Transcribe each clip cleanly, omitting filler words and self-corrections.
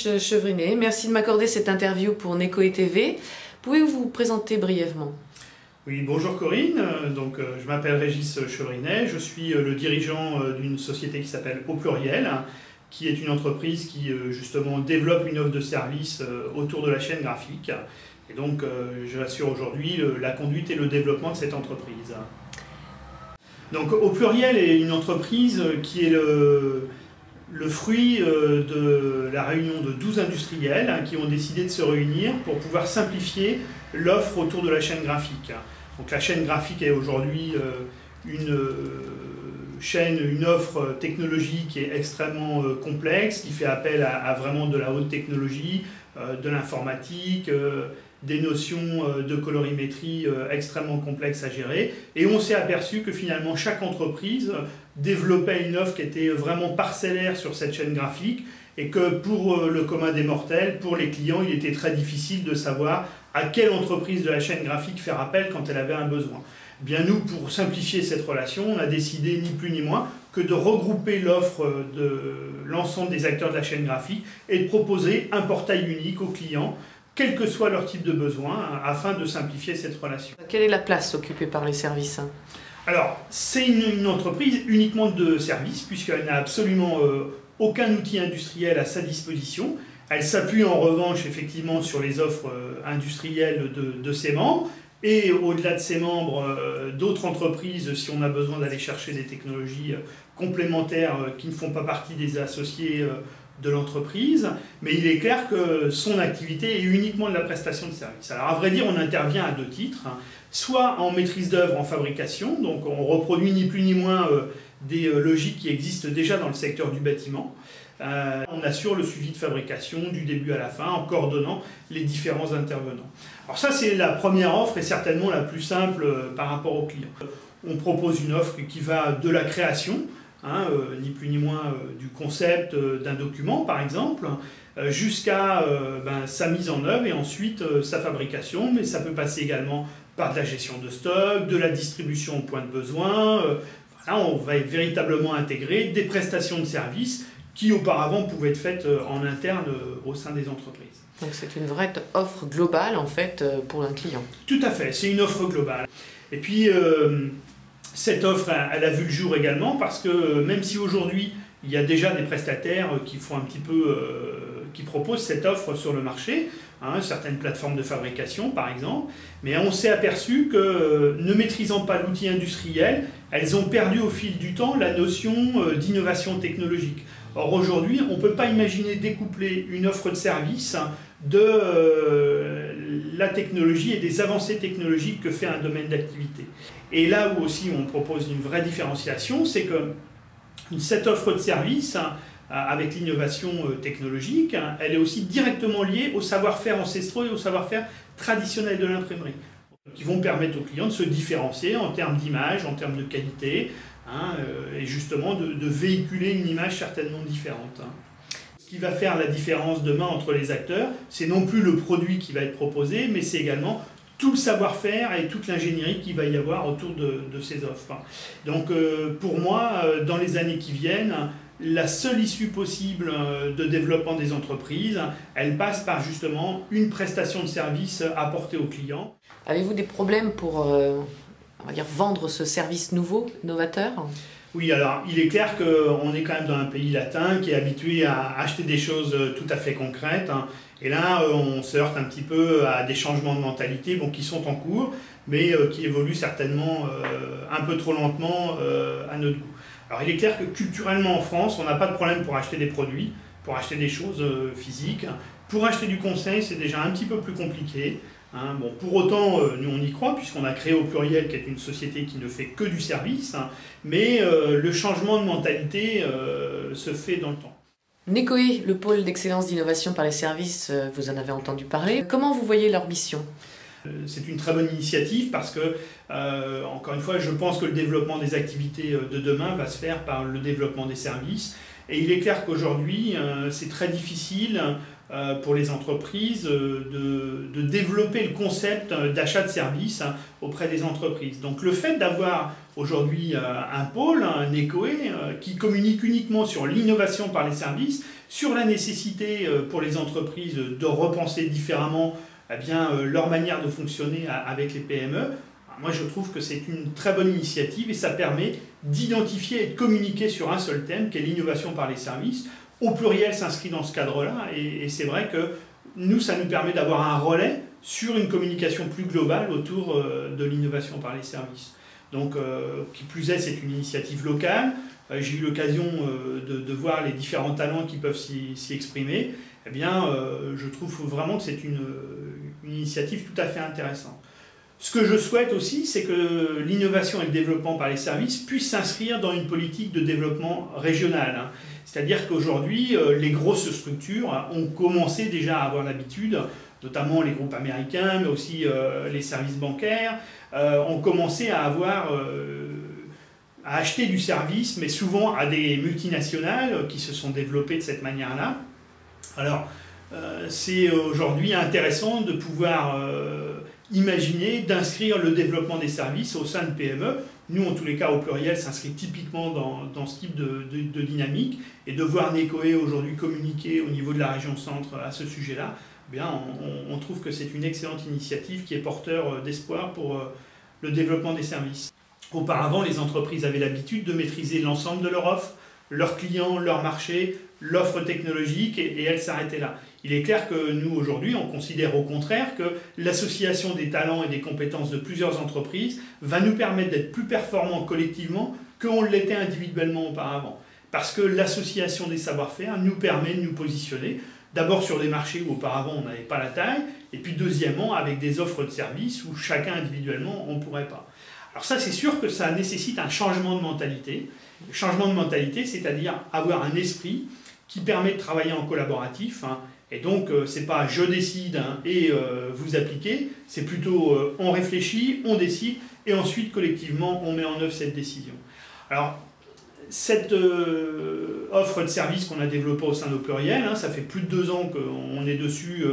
Régis Chevrinet, merci de m'accorder cette interview pour Necoe TV. Pouvez-vous vous présenter brièvement? Oui, bonjour Corinne, je m'appelle Régis Chevrinet, je suis le dirigeant d'une société qui s'appelle Au Pluriel, qui est une entreprise qui justement développe une offre de service autour de la chaîne graphique. Et donc j'assure aujourd'hui la conduite et le développement de cette entreprise. Donc Au Pluriel est une entreprise qui est le fruit de la réunion de 12 industriels qui ont décidé de se réunir pour pouvoir simplifier l'offre autour de la chaîne graphique. Donc la chaîne graphique est aujourd'hui une offre technologique qui est extrêmement complexe, qui fait appel à vraiment de la haute technologie, de l'informatique, des notions de colorimétrie extrêmement complexes à gérer. Et on s'est aperçu que finalement chaque entreprise développait une offre qui était vraiment parcellaire sur cette chaîne graphique et que pour le commun des mortels, pour les clients, il était très difficile de savoir à quelle entreprise de la chaîne graphique faire appel quand elle avait un besoin. Eh bien nous, pour simplifier cette relation, on a décidé ni plus ni moins que de regrouper l'offre de l'ensemble des acteurs de la chaîne graphique et de proposer un portail unique aux clients, quel que soit leur type de besoin, afin de simplifier cette relation. Quelle est la place occupée par les services? Alors, c'est une entreprise uniquement de services, puisqu'elle n'a absolument aucun outil industriel à sa disposition. Elle s'appuie en revanche effectivement sur les offres industrielles de ses membres, et au-delà de ses membres, d'autres entreprises, si on a besoin d'aller chercher des technologies complémentaires qui ne font pas partie des associés de l'entreprise, mais il est clair que son activité est uniquement de la prestation de services. Alors à vrai dire, on intervient à deux titres, soit en maîtrise d'œuvre, en fabrication, donc on reproduit ni plus ni moins des logiques qui existent déjà dans le secteur du bâtiment. On assure le suivi de fabrication du début à la fin en coordonnant les différents intervenants. Alors ça, c'est la première offre et certainement la plus simple par rapport aux clients. On propose une offre qui va de la création, ni plus ni moins du concept d'un document par exemple, jusqu'à sa mise en œuvre et ensuite sa fabrication, mais ça peut passer également par de la gestion de stock, de la distribution au point de besoin. Voilà, on va véritablement intégrer des prestations de services qui auparavant pouvaient être faites en interne au sein des entreprises. Donc c'est une vraie offre globale en fait pour un client. Tout à fait, c'est une offre globale. Et puis cette offre, elle a vu le jour également parce que même si aujourd'hui il y a déjà des prestataires qui font un petit peu, qui proposent cette offre sur le marché, certaines plateformes de fabrication par exemple, mais on s'est aperçu que ne maîtrisant pas l'outil industriel, elles ont perdu au fil du temps la notion d'innovation technologique. Or aujourd'hui, on ne peut pas imaginer découpler une offre de service de la technologie et des avancées technologiques que fait un domaine d'activité. Et là où aussi on propose une vraie différenciation, c'est que cette offre de service, avec l'innovation technologique, elle est aussi directement liée au savoir-faire ancestraux et au savoir-faire traditionnel de l'imprimerie, qui vont permettre aux clients de se différencier en termes d'image, en termes de qualité, et justement de véhiculer une image certainement différente. Ce qui va faire la différence demain entre les acteurs, c'est non plus le produit qui va être proposé, mais c'est également tout le savoir-faire et toute l'ingénierie qu'il va y avoir autour de ces offres. Donc pour moi, dans les années qui viennent, la seule issue possible de développement des entreprises, elle passe par justement une prestation de service apportée aux clients. Avez-vous des problèmes pour on va dire, vendre ce service nouveau, novateur? Oui, alors il est clair qu'on est quand même dans un pays latin qui est habitué à acheter des choses tout à fait concrètes. Et là, on se heurte un petit peu à des changements de mentalité qui sont en cours, mais qui évoluent certainement un peu trop lentement à notre goût. Alors il est clair que culturellement en France, on n'a pas de problème pour acheter des produits, pour acheter des choses physiques. Pour acheter du conseil, c'est déjà un petit peu plus compliqué. Pour autant, nous on y croit puisqu'on a créé Au Pluriel qui est une société qui ne fait que du service, mais le changement de mentalité se fait dans le temps. Necoe, le pôle d'excellence d'innovation par les services, vous en avez entendu parler. Comment vous voyez leur mission? C'est une très bonne initiative parce que, encore une fois, je pense que le développement des activités de demain va se faire par le développement des services. Et il est clair qu'aujourd'hui, c'est très difficile pour les entreprises de développer le concept d'achat de services auprès des entreprises. Donc le fait d'avoir aujourd'hui un pôle, un Necoe, qui communique uniquement sur l'innovation par les services, sur la nécessité pour les entreprises de repenser différemment leur manière de fonctionner avec les PME. Moi, je trouve que c'est une très bonne initiative et ça permet d'identifier et de communiquer sur un seul thème qui est l'innovation par les services. Au pluriel s'inscrit dans ce cadre-là et c'est vrai que nous, ça nous permet d'avoir un relais sur une communication plus globale autour de l'innovation par les services. Donc, qui plus est, c'est une initiative locale. J'ai eu l'occasion de voir les différents talents qui peuvent s'y exprimer. Eh bien, je trouve vraiment que c'est une initiative tout à fait intéressante. Ce que je souhaite aussi, c'est que l'innovation et le développement par les services puissent s'inscrire dans une politique de développement régional. C'est-à-dire qu'aujourd'hui, les grosses structures ont commencé déjà à avoir l'habitude, notamment les groupes américains, mais aussi les services bancaires, ont commencé à acheter du service, mais souvent à des multinationales qui se sont développées de cette manière-là. Alors, c'est aujourd'hui intéressant de pouvoir imaginer d'inscrire le développement des services au sein de PME. Nous, en tous les cas, au pluriel, s'inscrit typiquement dans ce type de dynamique. Et de voir Necoe aujourd'hui communiquer au niveau de la région centre à ce sujet-là, on trouve que c'est une excellente initiative qui est porteur d'espoir pour le développement des services. Auparavant, les entreprises avaient l'habitude de maîtriser l'ensemble de leur offre, leurs clients, leur marché, l'offre technologique, et elles s'arrêtaient là. Il est clair que nous, aujourd'hui, on considère au contraire que l'association des talents et des compétences de plusieurs entreprises va nous permettre d'être plus performants collectivement qu'on l'était individuellement auparavant. Parce que l'association des savoir-faire nous permet de nous positionner, d'abord sur des marchés où auparavant on n'avait pas la taille, et puis deuxièmement avec des offres de services où chacun individuellement on ne pourrait pas. Alors ça, c'est sûr que ça nécessite un changement de mentalité. Le changement de mentalité, c'est-à-dire avoir un esprit qui permet de travailler en collaboratif. Et donc, c'est pas je décide et vous appliquez, c'est plutôt on réfléchit, on décide, et ensuite, collectivement, on met en œuvre cette décision. Alors, cette offre de service qu'on a développée au sein de Pluriel, ça fait plus de 2 ans qu'on est dessus.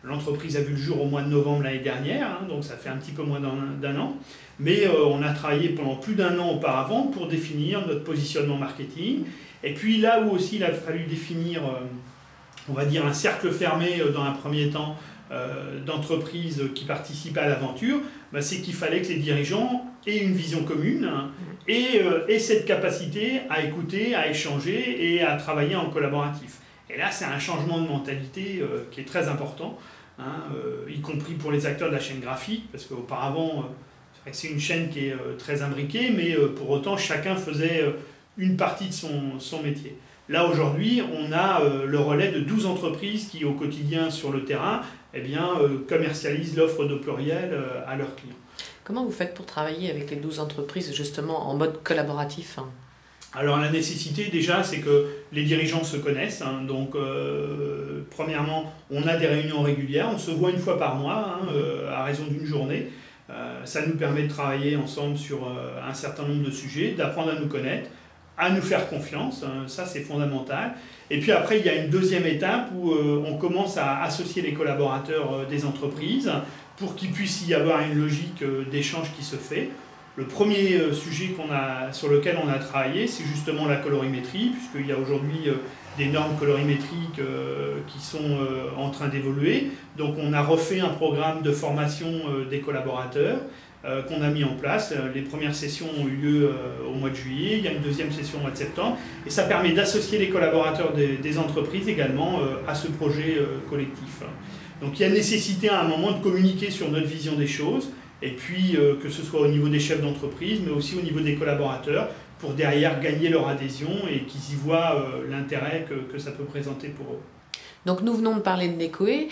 L'entreprise a vu le jour au mois de novembre l'année dernière, donc ça fait un petit peu moins d'un an. Mais on a travaillé pendant plus d'1 an auparavant pour définir notre positionnement marketing. Et puis là où aussi il a fallu définir, on va dire, un cercle fermé dans un premier temps d'entreprises qui participaient à l'aventure, c'est qu'il fallait que les dirigeants aient une vision commune et cette capacité à écouter, à échanger et à travailler en collaboratif. Et là, c'est un changement de mentalité qui est très important, y compris pour les acteurs de la chaîne graphique, parce qu'auparavant, c'est une chaîne qui est très imbriquée, mais pour autant, chacun faisait une partie de son métier. Là, aujourd'hui, on a le relais de 12 entreprises qui, au quotidien, sur le terrain, commercialisent l'offre de Pluriel à leurs clients. Comment vous faites pour travailler avec les 12 entreprises, justement, en mode collaboratif ? Alors la nécessité déjà, c'est que les dirigeants se connaissent. Donc premièrement, on a des réunions régulières, on se voit 1 fois par mois, à raison d'1 journée. Ça nous permet de travailler ensemble sur un certain nombre de sujets, d'apprendre à nous connaître, à nous faire confiance, ça c'est fondamental. Et puis après, il y a une deuxième étape où on commence à associer les collaborateurs des entreprises pour qu'il puisse y avoir une logique d'échange qui se fait. Le premier sujet sur lequel on a travaillé, c'est justement la colorimétrie, puisqu'il y a aujourd'hui des normes colorimétriques qui sont en train d'évoluer. Donc on a refait un programme de formation des collaborateurs qu'on a mis en place. Les premières sessions ont eu lieu au mois de juillet, il y a une deuxième session au mois de septembre, et ça permet d'associer les collaborateurs des entreprises également à ce projet collectif. Donc il y a nécessité à un moment de communiquer sur notre vision des choses, et puis que ce soit au niveau des chefs d'entreprise, mais aussi au niveau des collaborateurs, pour derrière gagner leur adhésion et qu'ils y voient l'intérêt que ça peut présenter pour eux. Donc nous venons de parler de Necoe,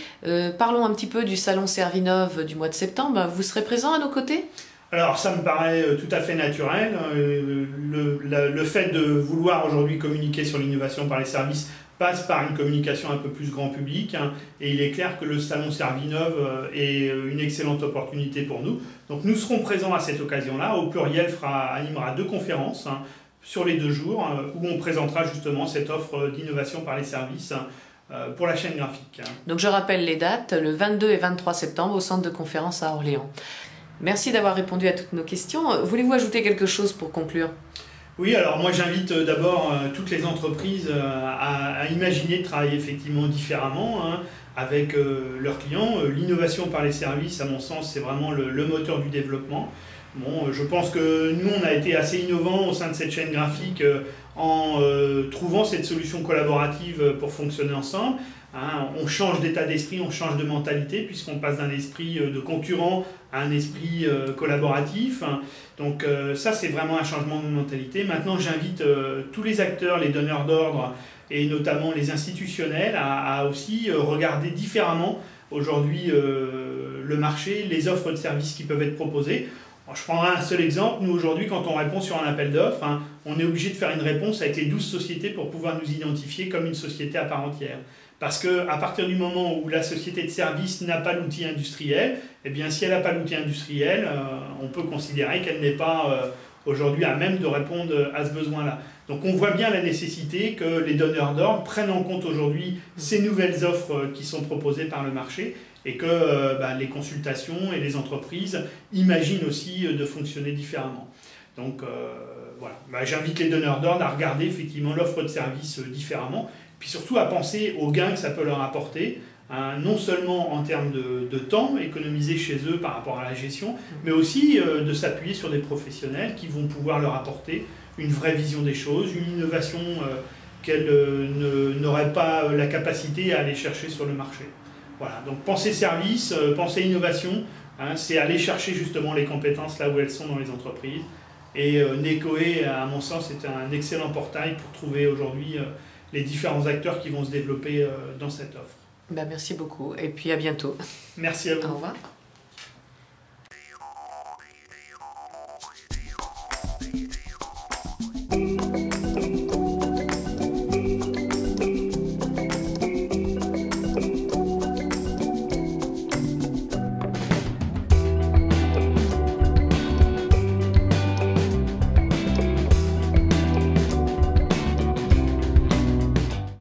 parlons un petit peu du salon Servinov du mois de septembre. Vous serez présent à nos côtés ? Alors ça me paraît tout à fait naturel. Le fait de vouloir aujourd'hui communiquer sur l'innovation par les services passe par une communication un peu plus grand public, et il est clair que le salon Servinov est une excellente opportunité pour nous. Donc nous serons présents à cette occasion-là. Au pluriel animera 2 conférences sur les 2 jours où on présentera justement cette offre d'innovation par les services pour la chaîne graphique. Donc je rappelle les dates, le 22 et 23 septembre au centre de conférence à Orléans. Merci d'avoir répondu à toutes nos questions. Voulez-vous ajouter quelque chose pour conclure ? Oui, alors moi j'invite d'abord toutes les entreprises à imaginer de travailler effectivement différemment hein, avec leurs clients. L'innovation par les services, à mon sens, c'est vraiment le moteur du développement. Bon, je pense que nous, on a été assez innovants au sein de cette chaîne graphique en trouvant cette solution collaborative pour fonctionner ensemble. Hein, on change d'état d'esprit, on change de mentalité, puisqu'on passe d'un esprit de concurrent à un esprit collaboratif. Donc ça, c'est vraiment un changement de mentalité. Maintenant, j'invite tous les acteurs, les donneurs d'ordre, et notamment les institutionnels, à aussi regarder différemment aujourd'hui le marché, les offres de services qui peuvent être proposées. Je prendrai un seul exemple. Nous, aujourd'hui, quand on répond sur un appel d'offres, hein, on est obligé de faire une réponse avec les 12 sociétés pour pouvoir nous identifier comme une société à part entière. Parce qu'à partir du moment où la société de service n'a pas l'outil industriel, eh bien, si elle n'a pas l'outil industriel, on peut considérer qu'elle n'est pas aujourd'hui à même de répondre à ce besoin-là. Donc on voit bien la nécessité que les donneurs d'ordre prennent en compte aujourd'hui ces nouvelles offres qui sont proposées par le marché et que les consultations et les entreprises imaginent aussi de fonctionner différemment. Donc voilà, j'invite les donneurs d'ordre à regarder effectivement l'offre de service différemment, puis surtout à penser aux gains que ça peut leur apporter, hein, non seulement en termes de temps économisé chez eux par rapport à la gestion, mais aussi de s'appuyer sur des professionnels qui vont pouvoir leur apporter une vraie vision des choses, une innovation qu'elles n'auraient pas la capacité à aller chercher sur le marché. Voilà, donc penser service, penser innovation, hein, c'est aller chercher justement les compétences là où elles sont dans les entreprises. Et Necoe, à mon sens, est un excellent portail pour trouver aujourd'hui les différents acteurs qui vont se développer dans cette offre. Ben, merci beaucoup et puis à bientôt. Merci à vous. Au revoir.